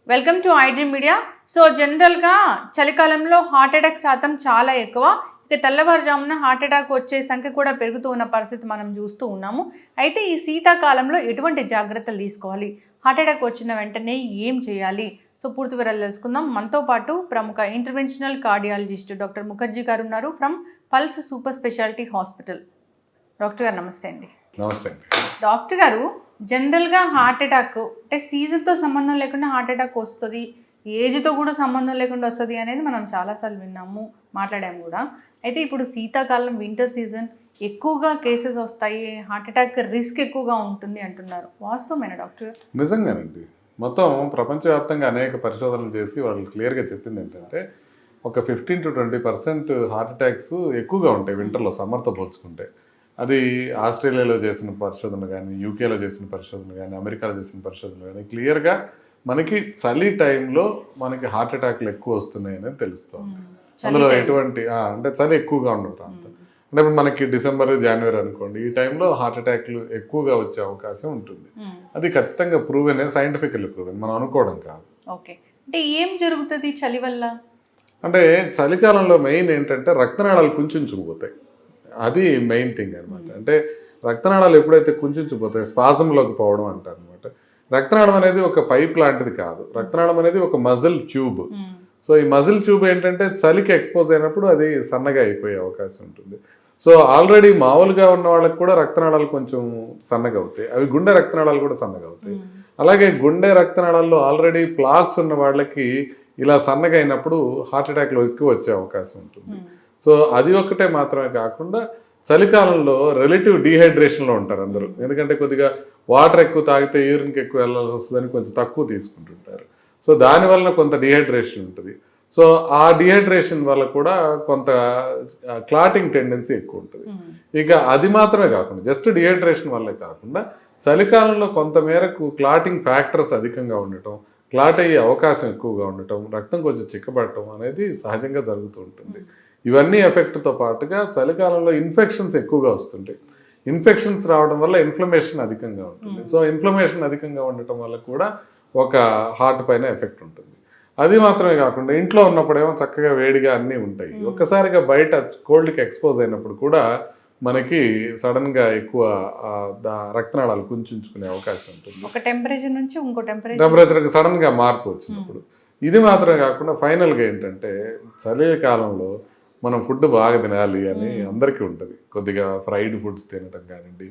Welcome to iDream media. So జనరల్గా చలికాలంలో heart attack శాతం చాలా ఎక్కువ. ఇక తెల్లవారుజామున హార్ట్ అటాక్ వచ్చే సంఖ్య కూడా పెరుగుతూ ఉన్న పరిస్థితి మనం చూస్తూ ఉన్నాము. అయితే ఈ శీతాకాలంలో ఎటువంటి జాగ్రత్తలు తీసుకోవాలి, హార్ట్ అటాక్ వచ్చిన వెంటనే ఏం చేయాలి, సో పూర్తి వివరాలు తెలుసుకుందాం. మనతో పాటు ప్రముఖ ఇంటర్వెన్షనల్ కార్డియాలజిస్ట్ డాక్టర్ ముఖర్జీ గారు ఉన్నారు from pulse super speciality hospital. Doctor గారు నమస్తే అండి. నమస్తే. డాక్టర్ గారు, జనరల్గా హార్ట్ అటాక్ అంటే సీజన్తో సంబంధం లేకుండా హార్ట్ అటాక్ వస్తుంది, ఏజ్తో కూడా సంబంధం లేకుండా వస్తుంది అనేది మనం చాలాసార్లు విన్నాము, మాట్లాడాము కూడా. అయితే ఇప్పుడు శీతాకాలం, వింటర్ సీజన్ ఎక్కువగా కేసెస్ వస్తాయి, హార్ట్ అటాక్ రిస్క్ ఎక్కువగా ఉంటుంది అంటున్నారు. వాస్తవమేనా డాక్టర్? నిజంగానండి. మొత్తం ప్రపంచవ్యాప్తంగా అనేక పరిశోధనలు చేసి వాళ్ళు క్లియర్గా చెప్పింది ఏంటంటే ఒక 15 to 20% హార్ట్ అటాక్స్ ఎక్కువగా ఉంటాయి వింటర్లో సమ్మర్తో పోల్చుకుంటే. అది ఆస్ట్రేలియాలో చేసిన పరిశోధన కానీ, యూకేలో చేసిన పరిశోధన కానీ, అమెరికాలో చేసిన పరిశోధన కానీ క్లియర్గా మనకి చలి టైంలో మనకి హార్ట్ అటాక్లు ఎక్కువ వస్తున్నాయి అనేది తెలుస్తుంది. అందులో ఎటువంటి అంటే చలి ఎక్కువగా ఉండదు ప్రాంతం. అంటే మనకి డిసెంబర్, జనవరి అనుకోండి, ఈ టైంలో హార్ట్ అటాక్లు ఎక్కువగా వచ్చే అవకాశం ఉంటుంది. అది ఖచ్చితంగా ప్రూవెన్, సైంటిఫికల్లీ ప్రూవెన్, మనం అనుకోవడం కాదు. ఓకే, అంటే ఏం జరుగుతుంది చలి వల్ల? అంటే చలికాలంలో మెయిన్ ఏంటంటే రక్తనాళాలు కుంచుకుపోతాయి. అది మెయిన్ థింగ్ అనమాట. అంటే రక్తనాళాలు ఎప్పుడైతే కుంచుకుపోతాయి, స్పాజంలోకి పోవడం అంటారు అనమాట. రక్తనాళం అనేది ఒక పైప్ లాంటిది కాదు, రక్తనాళం అనేది ఒక మజిల్ ట్యూబ్. సో ఈ మజిల్ ట్యూబ్ ఏంటంటే చలికి ఎక్స్పోజ్ అయినప్పుడు అది సన్నగా అయిపోయే అవకాశం ఉంటుంది. సో ఆల్రెడీ మామూలుగా ఉన్న వాళ్ళకి కూడా రక్తనాళాలు కొంచెం సన్నగా అవుతాయి, అవి గుండె రక్తనాళాలు కూడా సన్నగా అవుతాయి. అలాగే గుండె రక్తనాళాల్లో ఆల్రెడీ ప్లాక్స్ ఉన్న వాళ్ళకి ఇలా సన్నగా అయినప్పుడు హార్ట్ అటాక్లు ఎక్కువ వచ్చే అవకాశం ఉంటుంది. సో అది ఒక్కటే మాత్రమే కాకుండా చలికాలంలో రిలేటివ్ డీహైడ్రేషన్లో ఉంటారు అందరూ. ఎందుకంటే కొద్దిగా వాటర్ ఎక్కువ తాగితే యూరిన్కి ఎక్కువ వెళ్ళాల్సి వస్తుందని కొంచెం తక్కువ తీసుకుంటుంటారు. సో దానివల్ల కొంత డీహైడ్రేషన్ ఉంటుంది. సో ఆ డీహైడ్రేషన్ వల్ల కూడా కొంత క్లాటింగ్ టెండెన్సీ ఎక్కువ ఉంటుంది. ఇక అది మాత్రమే కాకుండా జస్ట్ డీహైడ్రేషన్ వల్లే కాకుండా చలికాలంలో కొంత మేరకు క్లాటింగ్ ఫ్యాక్టర్స్ అధికంగా ఉండటం, క్లాట్ అయ్యే అవకాశం ఎక్కువగా ఉండటం, రక్తం కొంచెం చిక్కబడటం అనేది సహజంగా జరుగుతూ ఉంటుంది. ఇవన్నీ ఎఫెక్ట్తో పాటుగా చలికాలంలో ఇన్ఫెక్షన్స్ ఎక్కువగా వస్తుంటాయి. ఇన్ఫెక్షన్స్ రావడం వల్ల ఇన్ఫ్లమేషన్ అధికంగా ఉంటుంది. సో ఇన్ఫ్లమేషన్ అధికంగా ఉండటం వల్ల కూడా ఒక హార్ట్ పైన ఎఫెక్ట్ ఉంటుంది. అది మాత్రమే కాకుండా ఇంట్లో ఉన్నప్పుడేమో చక్కగా వేడిగా అన్నీ ఉంటాయి, ఒక్కసారిగా బయట కోల్డ్కి ఎక్స్పోజ్ అయినప్పుడు కూడా మనకి సడన్గా ఎక్కువ రక్తనాళాలు కుంచుకునే అవకాశం ఉంటుంది. ఒక టెంపరేచర్ నుంచి ఇంకో టెంపరేచర్కి సడన్గా మార్పు వచ్చినప్పుడు. ఇది మాత్రమే కాకుండా ఫైనల్గా ఏంటంటే చలికాలంలో మనం ఫుడ్ బాగా తినాలి అని అందరికీ ఉంటుంది. కొద్దిగా ఫ్రైడ్ ఫుడ్స్ తినటం కానివ్వండి,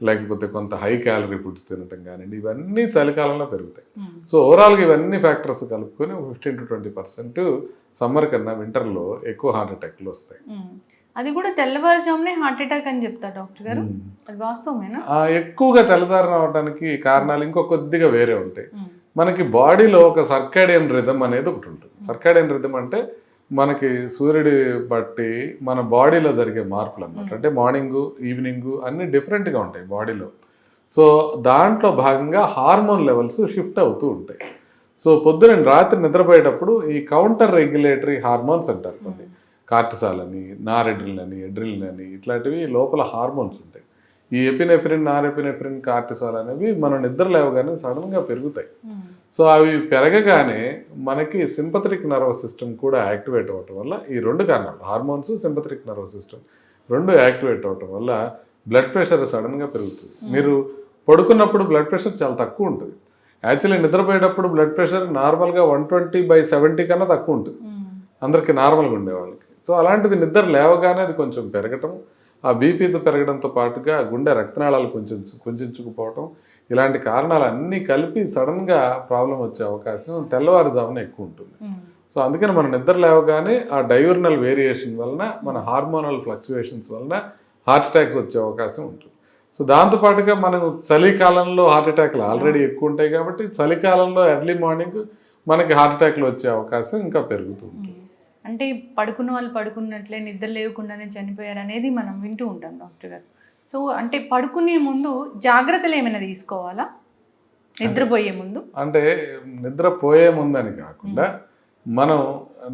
లేకపోతే కొంత హై క్యాలరీ ఫుడ్స్ తినటం కానివ్వండి, ఇవన్నీ చలికాలంలో పెరుగుతాయి. సో ఓవరాల్గా ఇవన్నీ ఫ్యాక్టర్స్ కలుపుకొని 15 to 20% సమ్మర్ కన్నా వింటర్లో ఎక్కువ హార్ట్ అటాక్లు వస్తాయి. అది కూడా తెల్లవారుజామునే హార్ట్ అటాక్ అని చెప్తారు డాక్టర్ గారు, అది వాస్తవమేనా? ఎక్కువగా తెల్లవారు అవడానికి కారణాలు ఇంకో కొద్దిగా వేరే ఉంటాయి. మనకి బాడీలో ఒక సర్కాడియన్ రిథమ్ అనేది ఒకటి ఉంటుంది. సర్కాడియన్ రిథమ్ అంటే మనకి సూర్యుడి బట్టి మన బాడీలో జరిగే మార్పులు అన్నమాట. అంటే మార్నింగు, ఈవినింగు అన్నీ డిఫరెంట్గా ఉంటాయి బాడీలో. సో దాంట్లో భాగంగా హార్మోన్ లెవెల్స్ షిఫ్ట్ అవుతూ ఉంటాయి. సో పొద్దున రాత్రి నిద్రపోయేటప్పుడు ఈ కౌంటర్ రెగ్యులేటరీ హార్మోన్స్ అంటారు కొన్ని, కార్టిసాల్ అని, నారెడ్రిన్ అని, ఎడ్రిలిన్ అని, ఇట్లాంటివి లోపల హార్మోన్స్ ఉంటాయి. ఈ ఎపినెఫ్రిన్, నారెపినెఫ్రిన్, కార్టిసాల్ అనేవి మనం నిద్ర లేవగానే సడన్గా పెరుగుతాయి. సో అవి పెరగగానే మనకి సింపథటిక్ నర్వస్ సిస్టమ్ కూడా యాక్టివేట్ అవ్వటం వల్ల, ఈ రెండు కారణాలు హార్మోన్స్, సింపథటిక్ నర్వస్ సిస్టమ్ రెండు యాక్టివేట్ అవ్వటం వల్ల బ్లడ్ ప్రెషర్ సడన్గా పెరుగుతుంది. మీరు పడుకున్నప్పుడు బ్లడ్ ప్రెషర్ చాలా తక్కువ ఉంటుంది. యాక్చువల్లీ నిద్రపోయేటప్పుడు బ్లడ్ ప్రెషర్ నార్మల్గా 120/70 కన్నా తక్కువ ఉంటుంది అందరికీ, నార్మల్గా ఉండేవాళ్ళకి. సో అలాంటిది నిద్ర లేవగానే అది కొంచెం పెరగటం, ఆ బీపీతో పెరగడంతో పాటుగా గుండె రక్తనాళాలు కొంచెం కుంచుకుపోవటం, ఇలాంటి కారణాలు అన్నీ కలిపి సడన్గా ప్రాబ్లం వచ్చే అవకాశం తెల్లవారుజామున ఎక్కువ ఉంటుంది. సో అందుకని మనం నిద్ర లేవగానే ఆ డయూర్నల్ వేరియేషన్ వలన, మన హార్మోనల్ ఫ్లక్చువేషన్స్ వలన హార్ట్ అటాక్స్ వచ్చే అవకాశం ఉంటుంది. సో దాంతోపాటుగా మనం చలికాలంలో హార్ట్ అటాక్లు ఆల్రెడీ ఎక్కువ ఉంటాయి కాబట్టి చలికాలంలో ఎర్లీ మార్నింగ్ మనకి హార్ట్ అటాక్లు వచ్చే అవకాశం ఇంకా పెరుగుతుంది. అంటే పడుకున్న వాళ్ళు పడుకున్నట్లే నిద్ర లేకుండానే చనిపోయారు అనేది మనం వింటూ ఉంటాం డాక్టర్ గారు. సో అంటే పడుకునే ముందు జాగ్రత్తలు ఏమైనా తీసుకోవాలా నిద్రపోయే ముందు? అంటే నిద్రపోయే ముందని కాకుండా మనం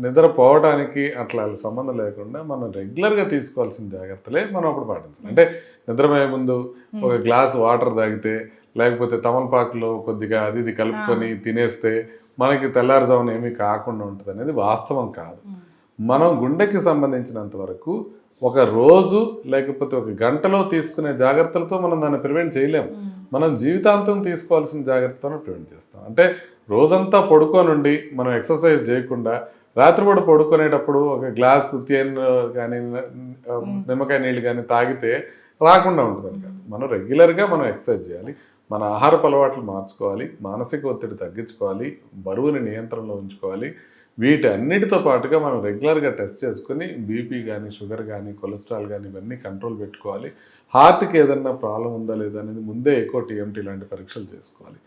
నిద్రపోవడానికి అట్లా సంబంధం లేకుండా మనం రెగ్యులర్గా తీసుకోవాల్సిన జాగ్రత్తలే మనం అప్పుడు పాటించాలి. అంటే నిద్రపోయే ముందు ఒక గ్లాస్ వాటర్ తాగితే, లేకపోతే తమలపాకులో కొద్దిగా అది ఇది కలుపుకొని తినేస్తే మనకి తెల్లారుజామున ఏమీ కాకుండా ఉంటుంది అనేది వాస్తవం కాదు. మనం గుండెకి సంబంధించినంత వరకు ఒక రోజు లేకపోతే ఒక గంటలో తీసుకునే జాగ్రత్తలతో మనం దాన్ని ప్రివెంట్ చేయలేము. మనం జీవితాంతం తీసుకోవాల్సిన జాగ్రత్తలను ప్రివెంట్ చేస్తాం. అంటే రోజంతా పడుకోనుండి మనం ఎక్సర్సైజ్ చేయకుండా రాత్రిపూట పడుకునేటప్పుడు ఒక గ్లాస్ తేనె కానీ నిమ్మకాయ నీళ్ళు కానీ తాగితే రాకుండా ఉంటుంది కాదు. మనం రెగ్యులర్గా మనం ఎక్సర్సైజ్ చేయాలి, మన ఆహారపు అలవాట్లు మార్చుకోవాలి, మానసిక ఒత్తిడి తగ్గించుకోవాలి, బరువుని నియంత్రణలో ఉంచుకోవాలి. వీటన్నిటితో పాటుగా మనం రెగ్యులర్గా టెస్ట్ చేసుకుని బీపీ కానీ, షుగర్ కానీ, కొలెస్ట్రాల్ కానీ ఇవన్నీ కంట్రోల్ పెట్టుకోవాలి. హార్ట్కి ఏదన్నా ప్రాబ్లం ఉందా లేదా అనేది ముందే ఎకో టీఎంటీ లాంటి పరీక్షలు చేసుకోవాలి.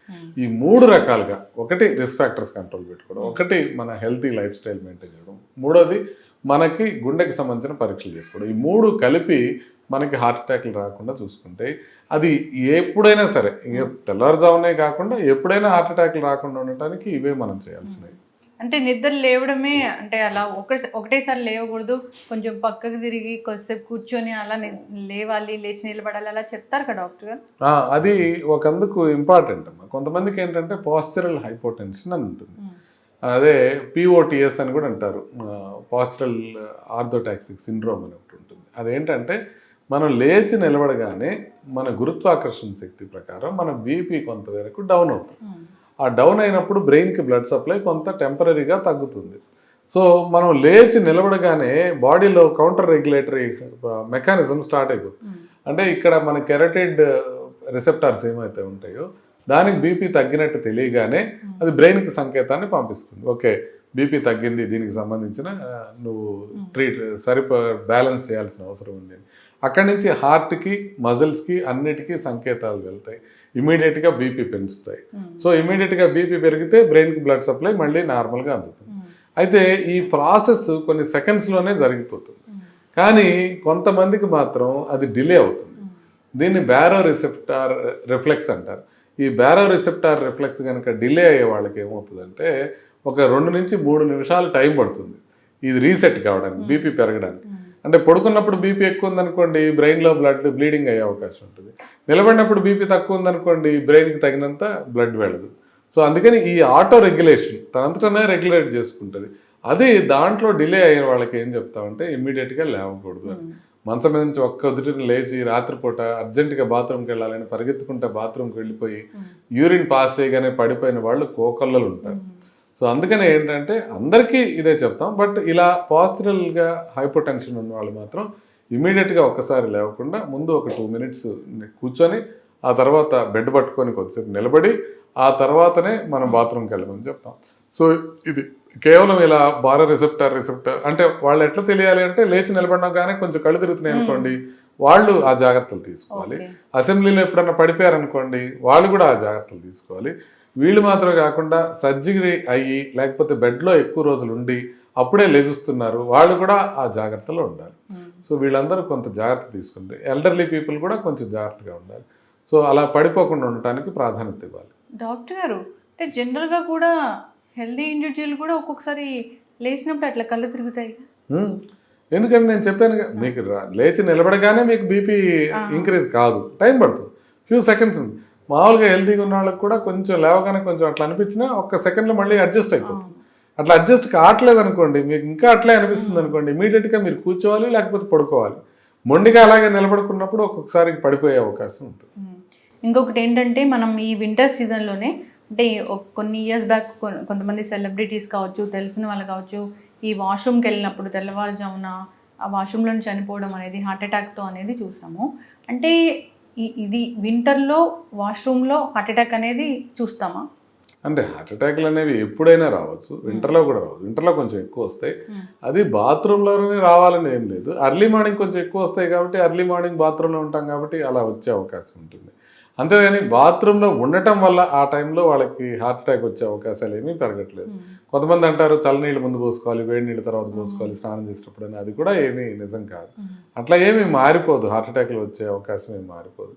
ఈ 3 రకాలుగా, ఒకటి రిస్క్ ఫ్యాక్టర్స్ కంట్రోల్ పెట్టుకోవడం, ఒకటి మన హెల్తీ లైఫ్ స్టైల్ మెయింటైన్ చేయడం, మూడోది మనకి గుండెకి సంబంధించిన పరీక్షలు చేసుకోవడం. ఈ 3 కలిపి మనకి హార్ట్ అటాక్లు రాకుండా చూసుకుంటే అది ఎప్పుడైనా సరే, ఇంక తెల్లవారుజామునే కాకుండా ఎప్పుడైనా హార్ట్ అటాక్లు రాకుండా ఉండటానికి ఇవే మనం చేయాల్సినవి. అంటే నిద్ర లేవడమే అంటే అలా ఒకటేసారి లేవకూడదు, కొంచెం పక్కకు తిరిగి కొద్దిసేపు కూర్చొని అలా లేవాలి, లేచి నిలబడాలి అలా చెప్తారు కదా డాక్టర్ గారు? అది ఒకందుకు ఇంపార్టెంట్ అమ్మా. కొంతమందికి ఏంటంటే పాస్చరల్ హైపోటెన్షన్ అని ఉంటుంది, అదే పిఓటిఎస్ అని కూడా అంటారు, పాస్చరల్ ఆర్థోటాక్సిక్ సిండ్రోమ్ అని ఒకటి ఉంటుంది. అదేంటంటే మనం లేచి నిలబడగానే మన గురుత్వాకర్షణ శక్తి ప్రకారం మన బీపీ కొంత వరకు డౌన్ అవుతుంది. ఆ డౌన్ అయినప్పుడు బ్రెయిన్కి బ్లడ్ సప్లై కొంత టెంపరీగా తగ్గుతుంది. సో మనం లేచి నిలబడగానే బాడీలో కౌంటర్ రెగ్యులేటరీ మెకానిజం స్టార్ట్ అయిపోతుంది. అంటే ఇక్కడ మన కెరటిడ్ రిసెప్టార్స్ ఏమైతే ఉంటాయో దానికి బీపీ తగ్గినట్టు తెలియగానే అది బ్రెయిన్కి సంకేతాన్ని పంపిస్తుంది. ఓకే, బీపీ తగ్గింది, దీనికి సంబంధించిన నువ్వు బ్యాలెన్స్ చేయాల్సిన అవసరం ఉంది. అక్కడి నుంచి హార్ట్కి, మజిల్స్కి అన్నిటికీ సంకేతాలు వెళ్తాయి, ఇమీడియట్గా బీపీ పెంచుతాయి. సో ఇమీడియట్గా బీపీ పెరిగితే బ్రెయిన్కి బ్లడ్ సప్లై మళ్ళీ నార్మల్గా అందుతుంది. అయితే ఈ ప్రాసెస్ కొన్ని సెకండ్స్లోనే జరిగిపోతుంది, కానీ కొంతమందికి మాత్రం అది డిలే అవుతుంది. దీన్ని బ్యారో రిసెప్టార్ రిఫ్లెక్స్ అంటారు. ఈ బ్యారో రిసెప్టార్ రిఫ్లెక్స్ కనుక డిలే అయ్యే వాళ్ళకి ఏమవుతుందంటే ఒక 2 నుంచి 3 నిమిషాలు టైం పడుతుంది ఇది రీసెట్ కావడానికి, బీపీ పెరగడానికి. అంటే పడుకున్నప్పుడు బీపీ ఎక్కువ ఉందనుకోండి బ్రెయిన్లో బ్లీడింగ్ అయ్యే అవకాశం ఉంటుంది. నిలబడినప్పుడు బీపీ తక్కువ ఉందనుకోండి బ్రెయిన్కి తగినంత బ్లడ్ వెళ్ళదు. సో అందుకని ఈ ఆటో రెగ్యులేషన్ తనంతటనే రెగ్యులేట్ చేసుకుంటుంది. అది దాంట్లో డిలే అయిన వాళ్ళకి ఏం చెప్తామంటే ఇమ్మీడియట్గా లేవకూడదు అని. మంచం మీద నుంచి ఒక్క ఉదుటిని లేచి రాత్రిపూట అర్జెంటుగా బాత్రూమ్కి వెళ్ళాలని పరిగెత్తుకుంటే బాత్రూమ్కి వెళ్ళిపోయి యూరిన్ పాస్ చేయగానే పడిపోయిన వాళ్ళు కోకొల్లలు ఉంటారు. సో అందుకని ఏంటంటే అందరికీ ఇదే చెప్తాం, బట్ ఇలా పాస్చరల్గా హైపోటెన్షన్ ఉన్న వాళ్ళు మాత్రం ఇమీడియట్గా ఒక్కసారి లేవకుండా ముందు ఒక 2 మినిట్స్ కూర్చొని ఆ తర్వాత బెడ్ పట్టుకొని కొద్దిసేపు నిలబడి ఆ తర్వాతనే మనం బాత్రూమ్కి వెళ్ళమని చెప్తాం. సో ఇది కేవలం ఇలా బారో రిసెప్టార్ అంటే వాళ్ళు ఎట్లా తెలియాలి అంటే లేచి నిలబడగానే కొంచెం కళ్ళు తిరుగుతున్నాయి అనుకోండి వాళ్ళు ఆ జాగ్రత్తలు తీసుకోవాలి. అసెంబ్లీలో ఎప్పుడన్నా పడిపోయారనుకోండి వాళ్ళు కూడా ఆ జాగ్రత్తలు తీసుకోవాలి. వీళ్ళు మాత్రమే కాకుండా సర్జరీ అయ్యి లేకపోతే బెడ్లో ఎక్కువ రోజులు ఉండి అప్పుడే లెగుస్తున్నారు వాళ్ళు కూడా ఆ జాగ్రత్తలో ఉండాలి. సో వీళ్ళందరూ కొంత జాగ్రత్త తీసుకుంటే ఎల్డర్లీ పీపుల్ కూడా కొంచెం జాగ్రత్తగా ఉండాలి. సో అలా పడిపోకుండా ఉండటానికి ప్రాధాన్యత ఇవ్వాలి. డాక్టర్ గారు అంటే జనరల్గా కూడా హెల్దీ ఇండివిజువల్ కూడా ఒక్కొక్కసారి లేచినప్పుడు అట్లా కళ్ళు తిరుగుతాయి. ఎందుకంటే నేను చెప్పాను మీకు లేచి నిలబడగానే మీకు బీపీ ఇంక్రీజ్ కాదు, టైం పడుతుంది, ఫ్యూ సెకండ్స్ ఉంది. మామూలుగా హెల్తీగా ఉన్న వాళ్ళకి కూడా కొంచెం లేవగానే కొంచెం అట్లా అనిపించినా ఒక్క సెకండ్లో మళ్ళీ అడ్జస్ట్ అయిపోతుంది. అట్లా అడ్జస్ట్ కావట్లేదు అనుకోండి, మీకు ఇంకా అట్లే అనిపిస్తుంది అనుకోండి, ఇమీడియట్గా మీరు కూర్చోవాలి లేకపోతే పడుకోవాలి. మొండిగా అలాగే నిలబడుకున్నప్పుడు ఒక్కొక్కసారి పడిపోయే అవకాశం ఉంటుంది. ఇంకొకటి ఏంటంటే మనం ఈ వింటర్ సీజన్లోనే అంటే కొన్ని ఇయర్స్ బ్యాక్ కొంతమంది సెలబ్రిటీస్ కావచ్చు, తెలిసిన వాళ్ళు కావచ్చు, ఈ వాష్రూమ్కి వెళ్ళినప్పుడు తెల్లవారుజామున ఆ వాష్రూమ్లో చనిపోవడం అనేది హార్ట్ అటాక్తో అనేది చూసాము. అంటే ఇది వింటర్లో వాష్రూమ్లో హార్ట్ అటాక్ అనేది చూస్తామా? అంటే హార్ట్ అటాక్లు అనేవి ఎప్పుడైనా రావచ్చు, వింటర్లో కూడా రావచ్చు. వింటర్లో కొంచెం ఎక్కువ వస్తాయి, అది బాత్రూంలోనే రావాలని ఏం లేదు. అర్లీ మార్నింగ్ కొంచెం ఎక్కువ వస్తాయి కాబట్టి అర్లీ మార్నింగ్ బాత్రూంలో ఉంటాం కాబట్టి అలా వచ్చే అవకాశం ఉంటుంది. అంతేగాని బాత్రూంలో ఉండటం వల్ల ఆ టైంలో వాళ్ళకి హార్ట్ అటాక్ వచ్చే అవకాశాలు ఏమీ పెరగట్లేదు. కొంతమంది అంటారు చల్లనీళ్ళు ముందు పోసుకోవాలి, వేడి నీళ్ళు తర్వాత పోసుకోవాలి స్నానం చేసేటప్పుడు అని, అది కూడా ఏమీ నిజం కాదు. అట్లా ఏమీ మారిపోదు, హార్ట్ అటాక్లు వచ్చే అవకాశం ఏమి మారిపోదు.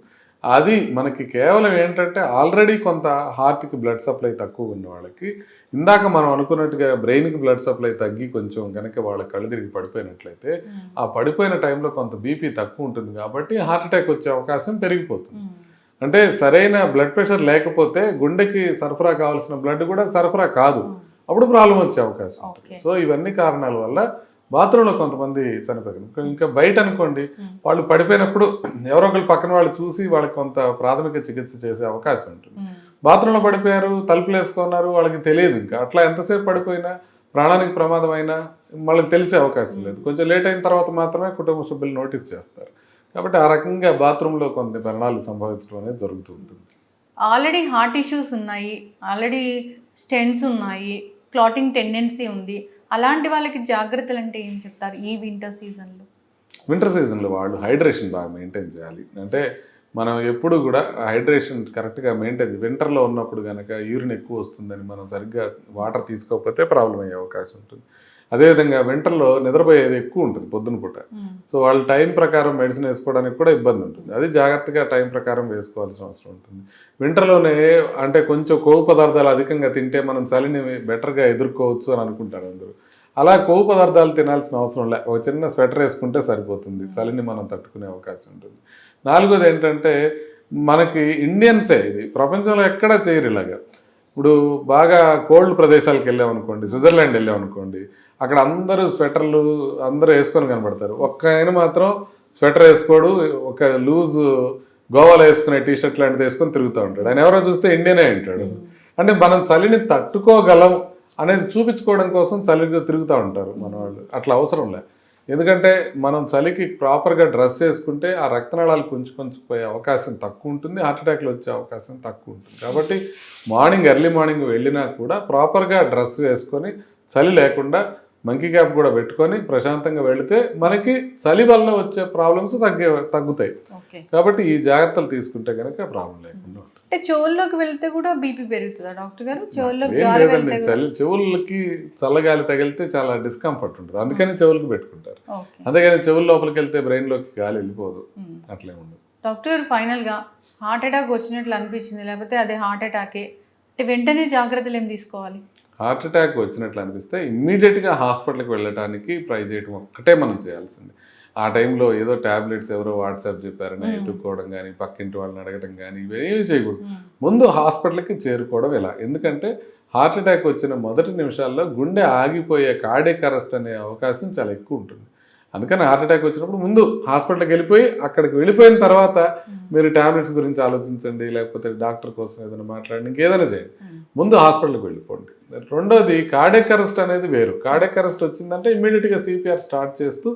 అది మనకి కేవలం ఏంటంటే ఆల్రెడీ కొంత హార్ట్కి బ్లడ్ సప్లై తక్కువ ఉన్న వాళ్ళకి ఇందాక మనం అనుకున్నట్టుగా బ్రెయిన్కి బ్లడ్ సప్లై తగ్గి కొంచెం కనుక వాళ్ళ కళ్ళు తిరిగి పడిపోయినట్లయితే ఆ పడిపోయిన టైంలో కొంత బీపీ తక్కువ ఉంటుంది కాబట్టి హార్ట్ అటాక్ వచ్చే అవకాశం పెరిగిపోతుంది. అంటే సరైన బ్లడ్ ప్రెషర్ లేకపోతే గుండెకి సరఫరా కావాల్సిన బ్లడ్ కూడా సరఫరా కాదు, అప్పుడు ప్రాబ్లం వచ్చే అవకాశం ఉంటుంది. సో ఇవన్నీ కారణాల వల్ల బాత్రూంలో కొంతమంది చనిపోయారు. ఇంకా బయట అనుకోండి, వాళ్ళు పడిపోయినప్పుడు ఎవరో ఒకరు పక్కన వాళ్ళు చూసి వాళ్ళకి కొంత ప్రాథమిక చికిత్స చేసే అవకాశం ఉంటుంది. బాత్రూంలో పడిపోయారు, తలుపులు వేసుకున్నారు, వాళ్ళకి తెలియదు, ఇంకా అట్లా ఎంతసేపు పడిపోయినా ప్రాణానికి ప్రమాదం అయినా వాళ్ళకి తెలిసే అవకాశం లేదు. కొంచెం లేట్ అయిన తర్వాత మాత్రమే కుటుంబ సభ్యులు నోటీస్ చేస్తారు. కాబట్టి ఆ రకంగా బాత్రూంలో కొన్ని మరణాలు సంభవించడం అనేది జరుగుతూ ఉంటుంది. ఆల్రెడీ హార్ట్ ఇష్యూస్ ఉన్నాయి, ఆల్రెడీ స్టెంట్స్ ఉన్నాయి, క్లాటింగ్ టెండెన్సీ ఉంది, అలాంటి వాళ్ళకి జాగ్రత్తలు అంటే ఏం చెప్తారు ఈ వింటర్ సీజన్లో? వింటర్ సీజన్లో వాళ్ళు హైడ్రేషన్ బాగా మెయింటైన్ చేయాలి. అంటే మనం ఎప్పుడు కూడా హైడ్రేషన్ కరెక్ట్గా మెయింటైన్, వింటర్లో ఉన్నప్పుడు కనుక యూరిన్ ఎక్కువ వస్తుందని మనం సరిగ్గా వాటర్ తీసుకోకపోతే ప్రాబ్లం అయ్యే అవకాశం ఉంటుంది. అదేవిధంగా వింటర్లో నిద్రపోయేది ఎక్కువ ఉంటుంది పొద్దున పూట. సో వాళ్ళు టైం ప్రకారం మెడిసిన్ వేసుకోవడానికి కూడా ఇబ్బంది ఉంటుంది. అది జాగ్రత్తగా టైం ప్రకారం వేసుకోవాల్సిన అవసరం ఉంటుంది. వింటర్లోనే అంటే కొంచెం కొవ్వు పదార్థాలు అధికంగా తింటే మనం చలిని బెటర్గా ఎదుర్కోవచ్చు అని అనుకుంటారు అందరూ. అలా కొవ్వు పదార్థాలు తినాల్సిన అవసరం లే, ఒక చిన్న స్వెటర్ వేసుకుంటే సరిపోతుంది, చలిని మనం తట్టుకునే అవకాశం ఉంటుంది. నాలుగోది ఏంటంటే మనకి ఇండియన్సే, ఇది ప్రపంచంలో ఎక్కడా చేయరు ఇలాగా. ఇప్పుడు బాగా కోల్డ్ ప్రదేశాలకు వెళ్ళామనుకోండి, స్విట్జర్లాండ్ వెళ్ళామనుకోండి, అక్కడ అందరూ స్వెటర్లు అందరూ వేసుకొని కనబడతారు. ఒక్క ఆయన మాత్రం స్వెటర్ వేసుకోడు, ఒక లూజ్ గోవాలో వేసుకునే టీషర్ట్ లాంటిది వేసుకొని తిరుగుతూ ఉంటాడు. ఆయన ఎవరో చూస్తే ఇండియనే అంటాడు. అంటే మనం చలిని తట్టుకోగలం అనేది చూపించుకోవడం కోసం చలిగా తిరుగుతూ ఉంటారు మన వాళ్ళు. అట్లా అవసరం లే, ఎందుకంటే మనం చలికి ప్రాపర్గా డ్రెస్ వేసుకుంటే ఆ రక్తనాళాలు కొంచెం పోయే అవకాశం తక్కువ ఉంటుంది, హార్ట్ అటాక్లు వచ్చే అవకాశం తక్కువ ఉంటుంది. కాబట్టి ఎర్లీ మార్నింగ్ వెళ్ళినా కూడా ప్రాపర్గా డ్రెస్ వేసుకొని చలి లేకుండా మంకీ క్యాప్ కూడా పెట్టుకొని ప్రశాంతంగా వెళితే మనకి చలి వల్ల వచ్చే ప్రాబ్లమ్స్ తగ్గుతాయి. కాబట్టి ఈ జాగ్రత్తలు తీసుకుంటే కనుక ప్రాబ్లం లేకుండా ఉంటుంది. అంటే చెవుల్లోకి వెళ్తే కూడా బీపీ పెరుగుతుందా డాక్టర్ గారు? చెవులకి చల్లగాలి తగిలితే చాలా డిస్కంఫర్ట్ ఉంటుంది, అందుకని చెవులకి పెట్టుకుంటారు. అందుకని చెవుల లోపలికి వెళ్తే బ్రెయిన్ లోకి గాలి వెళ్ళిపోదు, అట్లే ఉండదు. డాక్టర్ గారు ఫైనల్ గా హార్ట్ అటాక్ వచ్చినట్లు అనిపించింది, లేకపోతే అదే హార్ట్ అటాకే, వెంటనే జాగ్రత్తలు ఏం తీసుకోవాలి? హార్ట్ అటాక్ వచ్చినట్లు అనిపిస్తే ఇమ్మీడియట్గా హాస్పిటల్కి వెళ్ళడానికి ట్రై చేయడం ఒకటే మనం చేయాల్సింది. ఆ టైంలో ఏదో ట్యాబ్లెట్స్ ఎవరో వాట్సాప్ చెప్పారని ఎత్తుక్కోవడం కానీ, పక్కింటి వాళ్ళని అడగడం కానీ ఇవేమీ చేయకూడదు. ముందు హాస్పిటల్కి చేరుకోవడం ఎలా, ఎందుకంటే హార్ట్ అటాక్ వచ్చిన మొదటి నిమిషాల్లో గుండె ఆగిపోయే కార్డియాక్ అరెస్ట్ అనే అవకాశం చాలా ఎక్కువ ఉంటుంది. అందుకని హార్ట్ అటాక్ వచ్చినప్పుడు ముందు హాస్పిటల్కి వెళ్ళిపోయి అక్కడికి వెళ్ళిపోయిన తర్వాత మీరు ట్యాబ్లెట్స్ గురించి ఆలోచించండి, లేకపోతే డాక్టర్ కోసం ఏదైనా మాట్లాడండి, ఇంకేదైనా చేయండి. ముందు హాస్పిటల్కి వెళ్ళిపోండి. రెండోది కార్డియాక్ అరెస్ట్ అనేది వేరు. కార్డియాక్ అరెస్ట్ వచ్చిందంటే ఇమ్మీడియట్గా సిపిఆర్ స్టార్ట్ చేస్తూ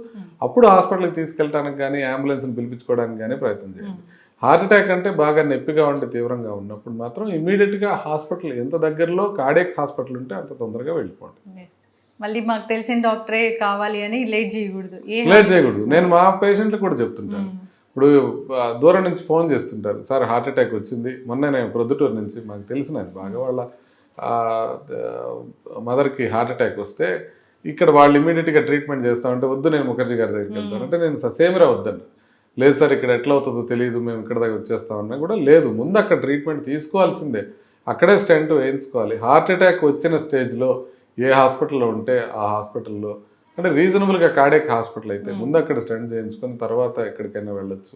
అప్పుడు హాస్పిటల్కి తీసుకెళ్ళడానికి కానీ అంబులెన్స్ని పిలిపించుకోవడానికి కానీ ప్రయత్నం చేయండి. హార్ట్ అటాక్ అంటే బాగా నొప్పిగా ఉంటే తీవ్రంగా ఉన్నప్పుడు మాత్రం ఇమ్మీడియట్గా హాస్పిటల్ ఎంత దగ్గరలో కార్డియాక్ హాస్పిటల్ ఉంటే అంత తొందరగా వెళ్ళిపోండి. మళ్ళీ మాకు తెలిసిన డాక్టరే కావాలి అని లేట్ చేయకూడదు. నేను మా పేషెంట్లకు కూడా చెప్తుంటాను. ఇప్పుడు దూరం నుంచి ఫోన్ చేస్తుంటారు, సార్ హార్ట్ అటాక్ వచ్చింది, మొన్న నేను ప్రొద్దుటూరు నుంచి మాకు తెలిసిన బాగా వాళ్ళ మదర్కి హార్ట్ అటాక్ వస్తే ఇక్కడ వాళ్ళు ఇమీడియట్గా ట్రీట్మెంట్ చేస్తామంటే వద్దు నేను ముఖర్జీ గారి దగ్గరికి వెళ్తాను అంటే నేను సేమిరా వద్దండి, లేదు సార్ ఇక్కడ ఎట్లా అవుతుందో తెలియదు మేము ఇక్కడ దగ్గర వచ్చేస్తామన్నా కూడా లేదు, ముందు అక్కడ ట్రీట్మెంట్ తీసుకోవాల్సిందే, అక్కడే స్టెంట్ వేయించుకోవాలి. హార్ట్ అటాక్ వచ్చిన స్టేజ్లో ఏ హాస్పిటల్లో ఉంటే ఆ హాస్పిటల్లో అంటే రీజనబుల్గా కార్డియాక్ హాస్పిటల్ అయితే ముందు అక్కడ స్టెంట్ చేయించుకొని తర్వాత ఎక్కడికైనా వెళ్ళొచ్చు.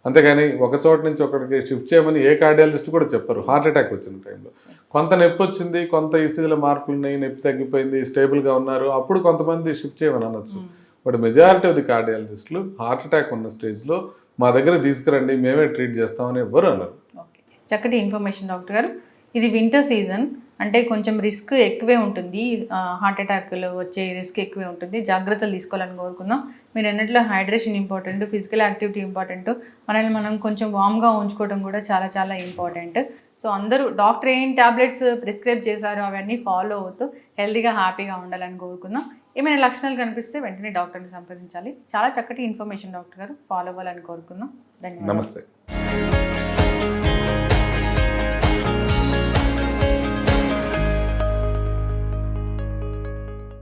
అంతేగాని ఒక చోట నుంచి ఒకటికి షిఫ్ట్ చేయమని ఏ కార్డియాలజిస్ట్ కూడా చెప్పరు. హార్ట్ అటాక్ వచ్చిన టైంలో కొంత నొప్పి వచ్చింది, కొంత ఈసీజీలో మార్పులు ఉన్నాయి, నొప్పి తగ్గిపోయింది, స్టేబుల్గా ఉన్నారు, అప్పుడు కొంతమంది షిఫ్ట్ చేయమని అనొచ్చు. బట్ మెజారిటీ ఆఫ్ ది కార్డియాలజిస్టులు హార్ట్ అటాక్ ఉన్న స్టేజ్లో మా దగ్గర తీసుకురండి మేమే ట్రీట్ చేస్తామని ఎవరు అన్నారు. చక్కటి ఇన్ఫర్మేషన్ డాక్టర్ గారు. ఇది వింటర్ సీజన్ అంటే కొంచెం రిస్క్ ఎక్కువే ఉంటుంది, హార్ట్ అటాక్లు వచ్చే రిస్క్ ఎక్కువే ఉంటుంది, జాగ్రత్తలు తీసుకోవాలని కోరుకుందాం. మీరు అన్నట్లు hydration important, physical activity important, మనల్ని మనం కొంచెం వామ్గా ఉంచుకోవడం కూడా చాలా చాలా ఇంపార్టెంట్. సో అందరూ డాక్టర్ ఏం ట్యాబ్లెట్స్ ప్రిస్క్రైబ్ చేశారో అవన్నీ ఫాలో అవుతూ హెల్తీగా హ్యాపీగా ఉండాలని కోరుకుందాం. ఏమైనా లక్షణాలు కనిపిస్తే వెంటనే డాక్టర్ని సంప్రదించాలి. చాలా చక్కటి ఇన్ఫర్మేషన్ డాక్టర్ గారు, ఫాలో అవ్వాలని కోరుకుందాం. ధన్యవాదాలు. నమస్తే.